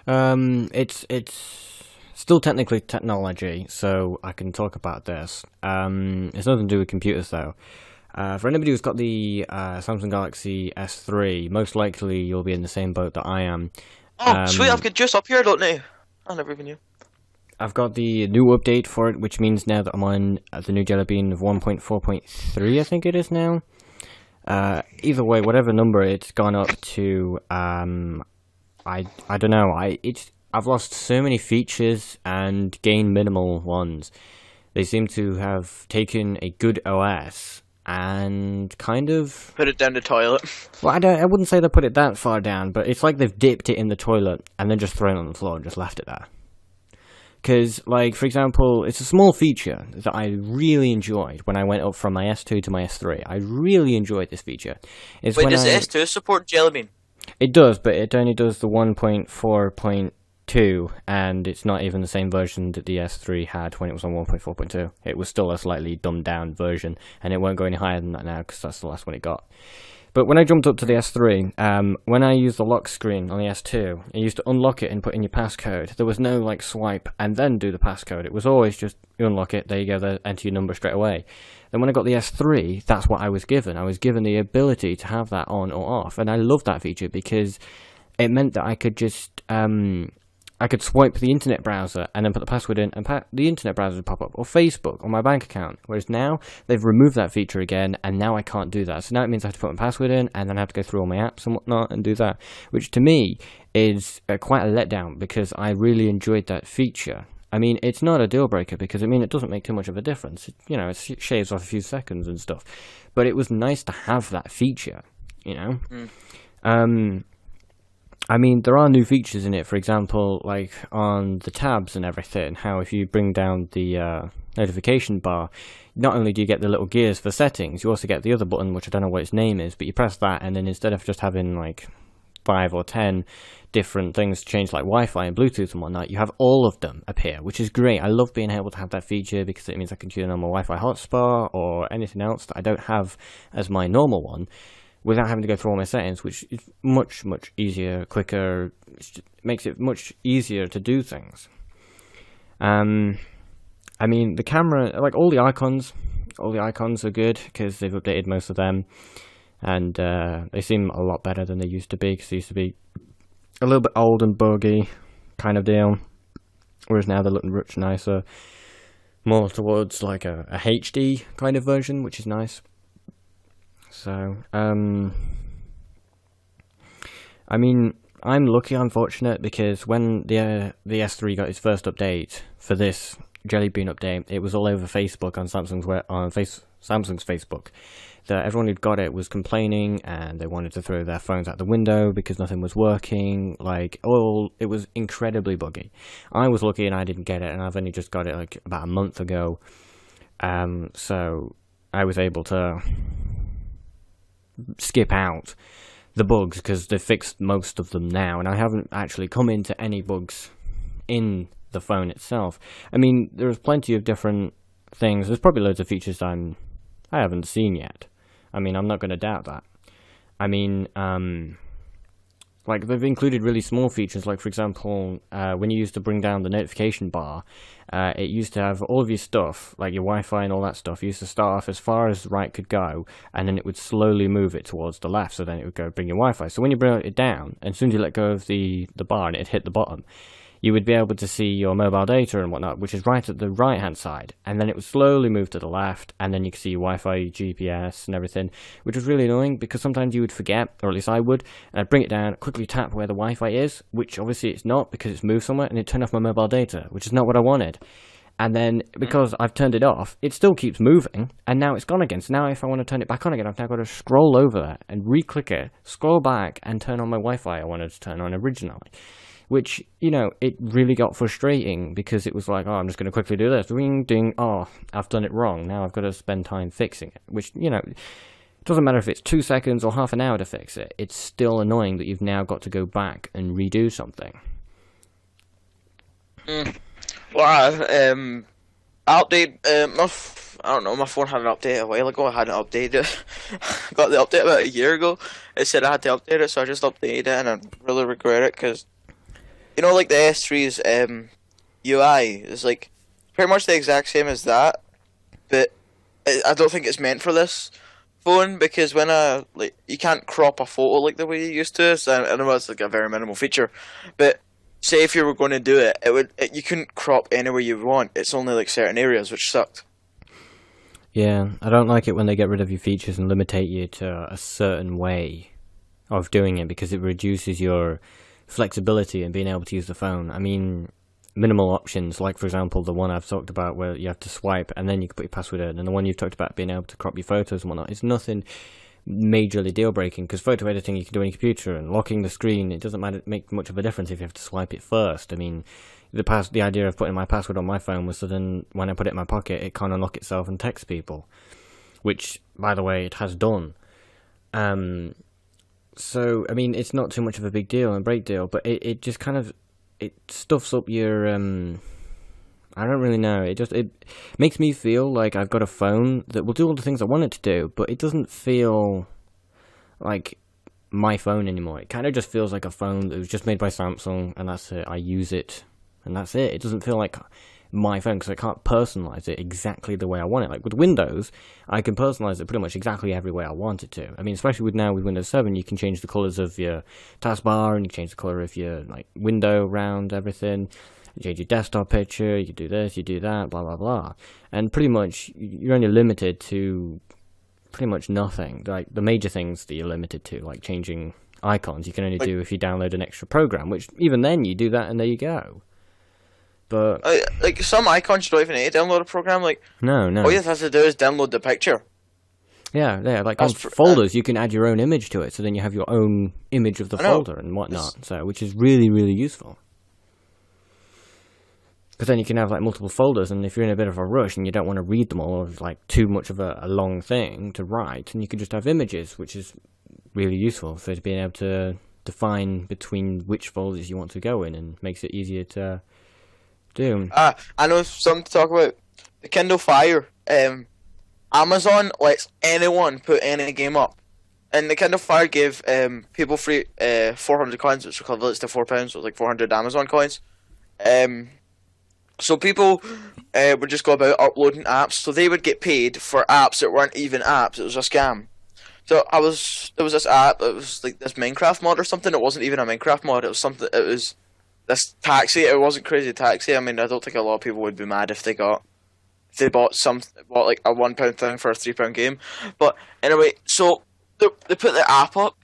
It's still technically technology, so I can talk about this. It's nothing to do with computers though. For anybody who's got the Samsung Galaxy S3, most likely you'll be in the same boat that I am. Oh, sweet, I've Um, got just up here, don't I? I never even knew. I've got the new update for it, which means now that I'm on the new Jelly Bean of 1.4.3, I think it is now. Either way, whatever number it's gone up to, I don't know. I've lost so many features and gained minimal ones. They seem to have taken a good OS and kind of, Put it down the toilet. well, I wouldn't say they put it that far down, but it's like they've dipped it in the toilet and then just thrown it on the floor and just left it there. Because, like, for example, it's a small feature that I really enjoyed when I went up from my S2 to my S3. I really enjoyed this feature. It's Wait, when does the S2 support Jelly Bean? It does, but it only does the 1.4.2, and it's not even the same version that the S3 had when it was on 1.4.2. It was still a slightly dumbed down version, and it won't go any higher than that now because that's the last one it got. But when I jumped up to the S3, when I used the lock screen on the S2, I used to unlock it and put in your passcode. There was no like swipe and then do the passcode. It was always just you unlock it, there you go, there, enter your number straight away. Then when I got the S3, that's what I was given. I was given the ability to have that on or off, and I loved that feature because it meant that I could just I could swipe the internet browser and then put the password in, and the internet browser would pop up, or Facebook, or my bank account. Whereas now, they've removed that feature again, and now I can't do that. So now it means I have to put my password in, and then I have to go through all my apps and whatnot and do that. Which to me is quite a letdown, because I really enjoyed that feature. I mean, it's not a deal breaker, because, I mean, it doesn't make too much of a difference. It shaves off a few seconds and stuff. But it was nice to have that feature, you know? Mm. I mean, there are new features in it. For example, like on the tabs and everything, how if you bring down the notification bar, not only do you get the little gears for settings, you also get the other button, which I don't know what its name is, but you press that, and then instead of just having like 5 or 10 different things to change, like Wi-Fi and Bluetooth and whatnot, you have all of them appear, which is great. I love being able to have that feature because it means I can tune on my Wi-Fi hotspot or anything else that I don't have as my normal one, without having to go through all my settings, which is much, much easier, quicker. It makes it much easier to do things. I mean, the camera, like all the icons are good because they've updated most of them, and they seem a lot better than they used to be, because they used to be a little bit old and buggy kind of deal, whereas now they're looking much nicer, more towards like a HD kind of version, which is nice. So, I mean, I'm lucky, unfortunate, because when the S3 got its first update for this Jelly Bean update, it was all over Facebook on Samsung's Facebook. That everyone who'd got it was complaining, and they wanted to throw their phones out the window because nothing was working. It was incredibly buggy. I was lucky and I didn't get it, and I've only just got it like about a month ago. So I was able to skip out the bugs because they've fixed most of them now, and I haven't actually come into any bugs in the phone itself. I mean, there's plenty of different things. There's probably loads of features I haven't seen yet. I mean, I'm not going to doubt that. I mean, like, they've included really small features, like, for example, when you used to bring down the notification bar, it used to have all of your stuff, like your Wi-Fi and all that stuff, used to start off as far as the right could go, and then it would slowly move it towards the left, so then it would go bring your Wi-Fi. So when you bring it down, and as soon as you let go of the bar and it hit the bottom, you would be able to see your mobile data and whatnot, which is right at the right-hand side. And then it would slowly move to the left, and then you could see your Wi-Fi, your GPS, and everything, which was really annoying, because sometimes you would forget, or at least I would, and I'd bring it down, quickly tap where the Wi-Fi is, which obviously it's not, because it's moved somewhere, and it turned off my mobile data, which is not what I wanted. And then, because I've turned it off, it still keeps moving, and now it's gone again. So now if I want to turn it back on again, I've now got to scroll over that, and re-click it, scroll back, and turn on my Wi-Fi I wanted to turn on originally. Which, it really got frustrating, because it was like, oh, I'm just going to quickly do this. Ring, ding, oh, I've done it wrong. Now I've got to spend time fixing it. Which, it doesn't matter if it's 2 seconds or half an hour to fix it. It's still annoying that you've now got to go back and redo something. Mm. Well, update. I don't know. My phone had an update a while ago. I hadn't updated it. Got the update about a year ago. It said I had to update it, so I just updated it, and I really regret it because you know, like the S3's UI is like pretty much the exact same as that, but I don't think it's meant for this phone because when like you can't crop a photo like the way you used to. So I know it's like a very minimal feature, but say if you were going to do it, you couldn't crop anywhere you want. It's only like certain areas, which sucked. Yeah, I don't like it when they get rid of your features and limitate you to a certain way of doing it because it reduces your flexibility in being able to use the phone. I mean, minimal options, like for example the one I've talked about where you have to swipe and then you can put your password in, and the one you've talked about being able to crop your photos and whatnot, it's nothing majorly deal breaking because photo editing you can do on your computer, and locking the screen, it doesn't matter make much of a difference if you have to swipe it first. I mean, the idea of putting my password on my phone was so then when I put it in my pocket it can't unlock itself and text people, which by the way it has done. So I mean it's not too much of a big deal and break deal, but it just kind of it stuffs up your I don't really know. It makes me feel like I've got a phone that will do all the things I want it to do, but it doesn't feel like my phone anymore. It kind of just feels like a phone that was just made by Samsung, and that's it. I use it, and that's it. It doesn't feel like my phone because I can't personalize it exactly the way I want it. Like with Windows, I can personalize it pretty much exactly every way I want it to. I mean, especially with Windows 7, you can change the colors of your taskbar, and you can change the color of your like window around everything. You change your desktop picture, you can do this, you do that, blah blah blah. And pretty much you're only limited to pretty much nothing. Like the major things that you're limited to, like changing icons, you can only do if you download an extra program, which even then you do that and there you go. But like some icons you don't even need to download a program. Like no. all you have to do is download the picture. Yeah. Like on folders, you can add your own image to it, so then you have your own image of the folder and whatnot. So which is really really useful. Because then you can have like multiple folders, and if you're in a bit of a rush and you don't want to read them all, or it's like too much of a long thing to write, and you can just have images, which is really useful for being able to define between which folders you want to go in, and makes it easier to do. I know something to talk about. The Kindle Fire. Amazon lets anyone put any game up, and the Kindle Fire gave people free 400 coins, which equates to £4, so it's like 400 Amazon coins. So people would just go about uploading apps, so they would get paid for apps that weren't even apps. It was a scam. So there was this app. It was like this Minecraft mod or something. It wasn't even a Minecraft mod. It was something. It was this taxi. It wasn't Crazy Taxi. I mean, I don't think a lot of people would be mad if they bought like a £1 thing for a £3 game. But anyway, so they put the app up.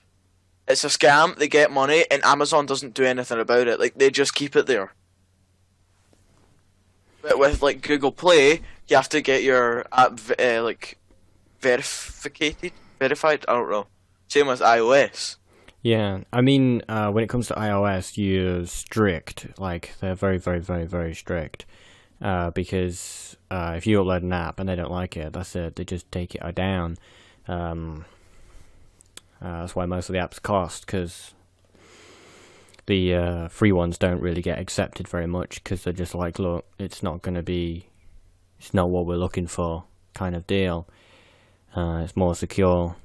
It's a scam. They get money, and Amazon doesn't do anything about it. Like they just keep it there. But with like Google Play, you have to get your app like verified. I don't know. Same with iOS. Yeah, I mean, when it comes to iOS, you're strict. Like they're very, very, very, very strict. Because if you upload an app and they don't like it, that's it. They just take it down. That's why most of the apps cost, because the free ones don't really get accepted very much, because they're just like, look, it's not what we're looking for kind of deal. It's more secure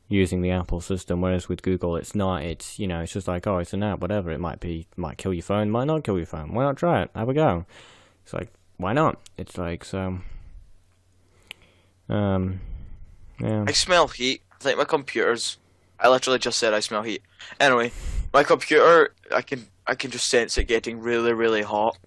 using the Apple system, whereas with Google it's not. It's it's just like, oh, it's an app, whatever. It might kill your phone, might not kill your phone. Why not try it? Have a go. It's like, why not? It's like, so yeah. I smell heat. I think my computer's. I literally just said I smell heat. Anyway, my computer, I can just sense it getting really, really hot.